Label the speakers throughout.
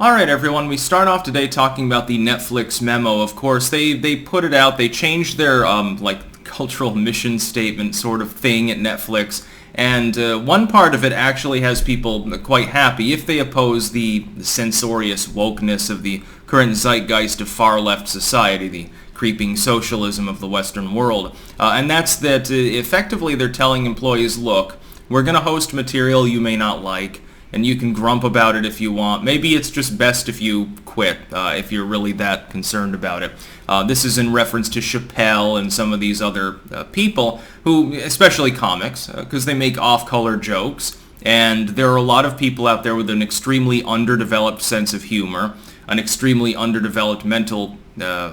Speaker 1: Alright everyone, we start off today talking about the Netflix memo. Of course, they put it out, they changed their cultural mission statement sort of thing at Netflix, and one part of it actually has people quite happy if they oppose the censorious wokeness of the current zeitgeist of far-left society, the creeping socialism of the Western world. And that's that effectively they're telling employees, look, we're going to host material you may not like, and you can grump about it if you want. Maybe it's just best if you quit, if you're really that concerned about it. This is in reference to Chappelle and some of these other people who, especially comics, because they make off-color jokes, and there are a lot of people out there with an extremely underdeveloped sense of humor, an extremely underdeveloped mental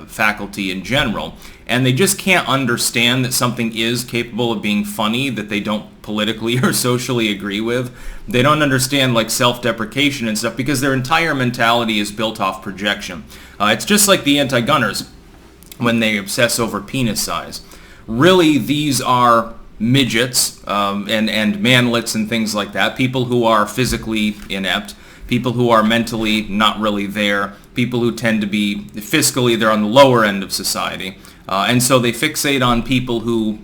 Speaker 1: faculty in general, and they just can't understand that something is capable of being funny that they don't politically or socially agree with. They don't understand like self-deprecation and stuff because their entire mentality is built off projection. It's just like the anti-gunners when they obsess over penis size. Really, these are midgets and manlets and things like that, people who are physically inept, people who are mentally not really there, people who tend to be fiscally, they're on the lower end of society. And so they fixate on people who,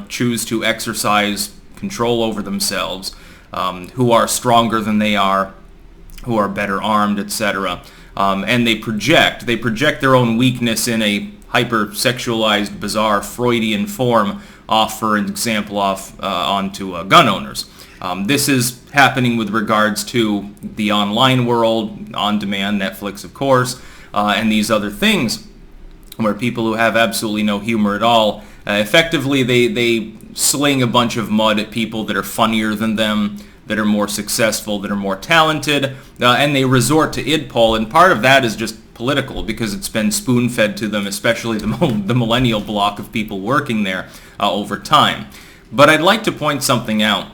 Speaker 1: choose to exercise control over themselves, who are stronger than they are, who are better armed, etc. And they project their own weakness in a hyper-sexualized, bizarre Freudian form for example, onto gun owners. This is happening with regards to the online world, on-demand, Netflix, of course, and these other things, where people who have absolutely no humor at all, effectively they sling a bunch of mud at people that are funnier than them, that are more successful, that are more talented, and they resort to idpol, and part of that is just political because it's been spoon-fed to them, especially the millennial block of people working there over time. But I'd like to point something out.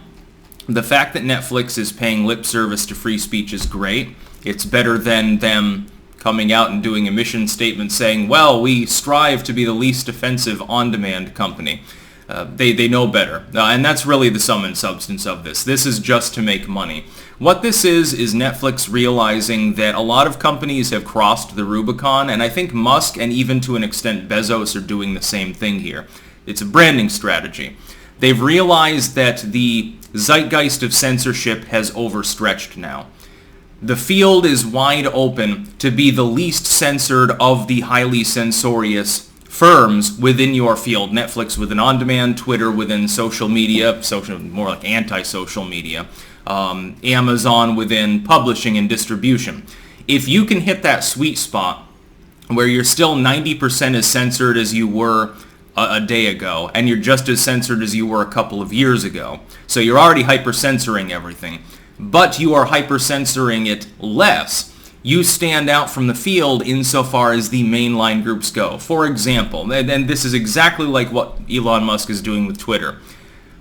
Speaker 1: The fact that Netflix is paying lip service to free speech is great. It's better than them coming out and doing a mission statement saying, well, we strive to be the least offensive on-demand company. They know better. And that's really the sum and substance of this. This is just to make money. What this is Netflix realizing that a lot of companies have crossed the Rubicon, and I think Musk and even to an extent Bezos are doing the same thing here. It's a branding strategy. They've realized that the zeitgeist of censorship has overstretched now. The field is wide open to be the least censored of the highly censorious firms within your field. Netflix within on-demand, Twitter within social media, more like anti-social media, Amazon within publishing and distribution. If you can hit that sweet spot where you're still 90% as censored as you were a day ago, and you're just as censored as you were a couple of years ago. So you're already hyper-censoring everything, but you are hyper-censoring it less. You stand out from the field insofar as the mainline groups go. For example, and this is exactly like what Elon Musk is doing with Twitter.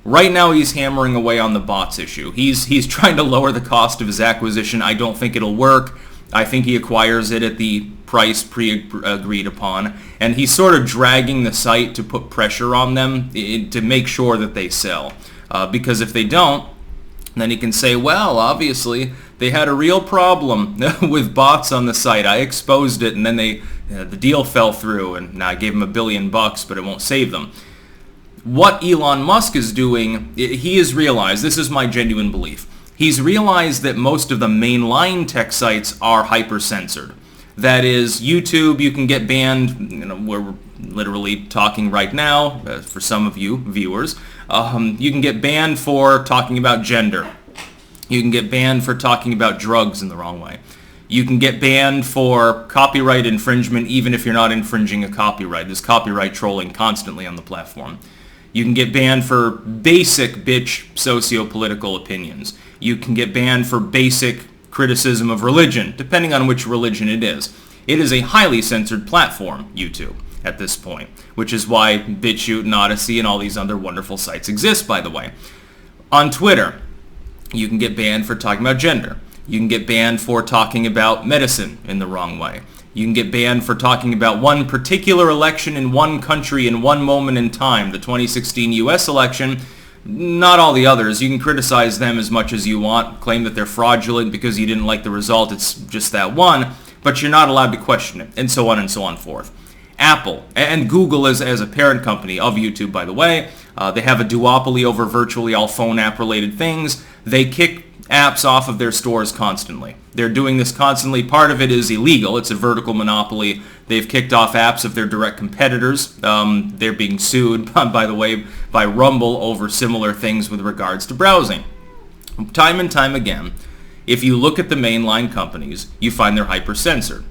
Speaker 1: Right now he's hammering away on the bots issue. He's trying to lower the cost of his acquisition. I don't think it'll work. I think he acquires it at the price pre-agreed upon, and he's sort of dragging the site to put pressure on them to make sure that they sell. Because if they don't, then he can say, well, obviously, they had a real problem with bots on the site. I exposed it, and then the deal fell through, and now I gave him $1 billion, but it won't save them. What Elon Musk is doing, he has realized, this is my genuine belief, he's realized that most of the mainline tech sites are hyper-censored. That is, YouTube, you can get banned, we're literally talking right now, for some of you viewers, you can get banned for talking about gender. You can get banned for talking about drugs in the wrong way. You can get banned for copyright infringement even if you're not infringing a copyright. There's copyright trolling constantly on the platform. You can get banned for basic bitch socio-political opinions. You can get banned for basic criticism of religion, depending on which religion it is. It is a highly censored platform, YouTube, at this point, which is why BitChute and Odyssey and all these other wonderful sites exist, by the way. On Twitter, you can get banned for talking about gender. You can get banned for talking about medicine in the wrong way. You can get banned for talking about one particular election in one country in one moment in time, the 2016 U.S. election, Not all the others. You can criticize them as much as you want, claim that they're fraudulent because you didn't like the result, it's just that one, but you're not allowed to question it, and so on forth. Apple and Google as a parent company of YouTube, by the way, they have a duopoly over virtually all phone app-related things. They kick apps off of their stores constantly. They're doing this constantly. Part of it is illegal. It's a vertical monopoly. They've kicked off apps of their direct competitors. They're being sued, by the way, by Rumble over similar things with regards to browsing. Time and time again, if you look at the mainline companies, you find they're hyper-censored.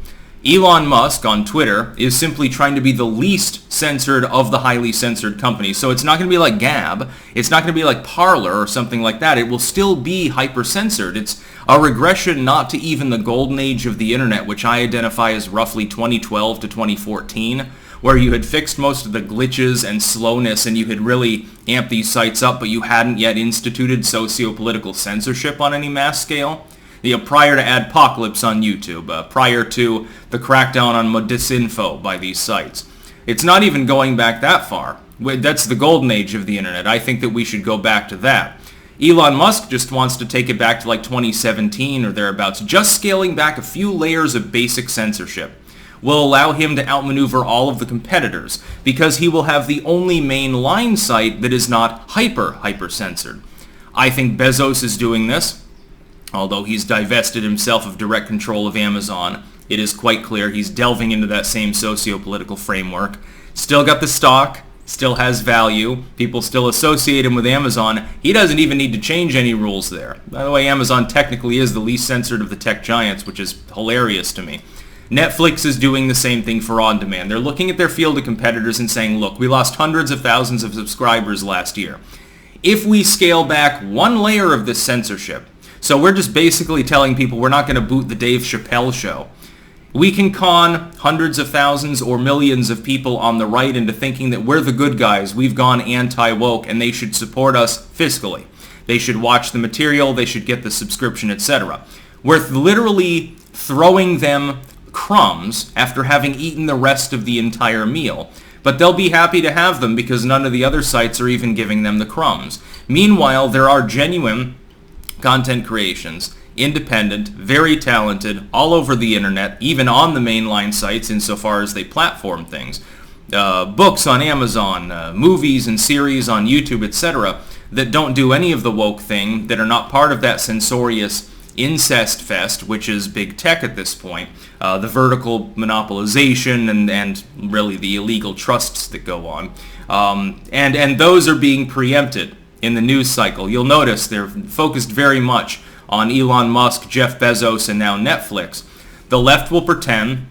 Speaker 1: Elon Musk on Twitter is simply trying to be the least censored of the highly censored companies. So it's not going to be like Gab. It's not going to be like Parler or something like that. It will still be hyper-censored. It's a regression not to even the golden age of the internet, which I identify as roughly 2012 to 2014, where you had fixed most of the glitches and slowness and you had really amped these sites up, but you hadn't yet instituted socio-political censorship on any mass scale. Prior to Adpocalypse on YouTube, prior to the crackdown on disinfo by these sites. It's not even going back that far. That's the golden age of the internet. I think that we should go back to that. Elon Musk just wants to take it back to like 2017 or thereabouts. Just scaling back a few layers of basic censorship will allow him to outmaneuver all of the competitors because he will have the only mainline site that is not hyper-censored. I think Bezos is doing this. Although he's divested himself of direct control of Amazon, it is quite clear he's delving into that same socio-political framework. Still got the stock, still has value, people still associate him with Amazon. He doesn't even need to change any rules there. By the way, Amazon technically is the least censored of the tech giants, which is hilarious to me. Netflix is doing the same thing for on-demand. They're looking at their field of competitors and saying, look, we lost hundreds of thousands of subscribers last year. If we scale back one layer of this censorship, so we're just basically telling people we're not going to boot the Dave Chappelle show. We can con hundreds of thousands or millions of people on the right into thinking that we're the good guys, we've gone anti-woke, and they should support us fiscally. They should watch the material, they should get the subscription, etc. We're literally throwing them crumbs after having eaten the rest of the entire meal. But they'll be happy to have them because none of the other sites are even giving them the crumbs. Meanwhile, there are genuine content creations, independent, very talented, all over the internet, even on the mainline sites insofar as they platform things. Books on Amazon, movies and series on YouTube, etc., that don't do any of the woke thing, that are not part of that censorious incest fest, which is big tech at this point, the vertical monopolization and really the illegal trusts that go on. And those are being preempted in the news cycle. You'll notice they're focused very much on Elon Musk, Jeff Bezos, and now Netflix. The left will pretend,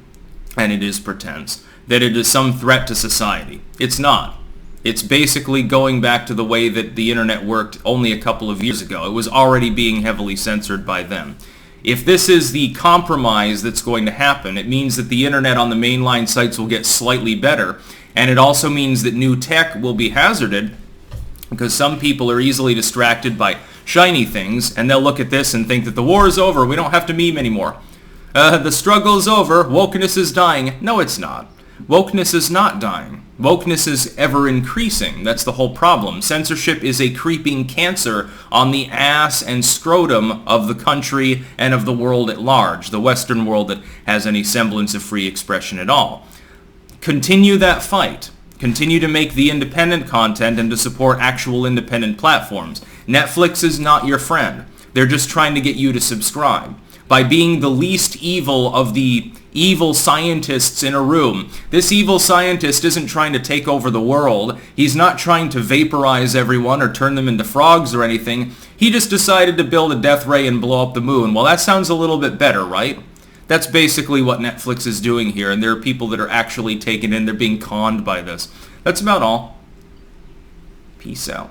Speaker 1: and it is pretense, that it is some threat to society. It's not. It's basically going back to the way that the internet worked only a couple of years ago. It was already being heavily censored by then. If this is the compromise that's going to happen, it means that the internet on the mainline sites will get slightly better, and it also means that new tech will be hazarded because some people are easily distracted by shiny things, and they'll look at this and think that the war is over, we don't have to meme anymore. The struggle is over, wokeness is dying. No, it's not. Wokeness is not dying. Wokeness is ever increasing. That's the whole problem. Censorship is a creeping cancer on the ass and scrotum of the country and of the world at large, the Western world that has any semblance of free expression at all. Continue that fight. Continue to make the independent content and to support actual independent platforms. Netflix is not your friend. They're just trying to get you to subscribe. By being the least evil of the evil scientists in a room. This evil scientist isn't trying to take over the world. He's not trying to vaporize everyone or turn them into frogs or anything. He just decided to build a death ray and blow up the moon. Well, that sounds a little bit better, right? That's basically what Netflix is doing here, and there are people that are actually taken in. They're being conned by this. That's about all. Peace out.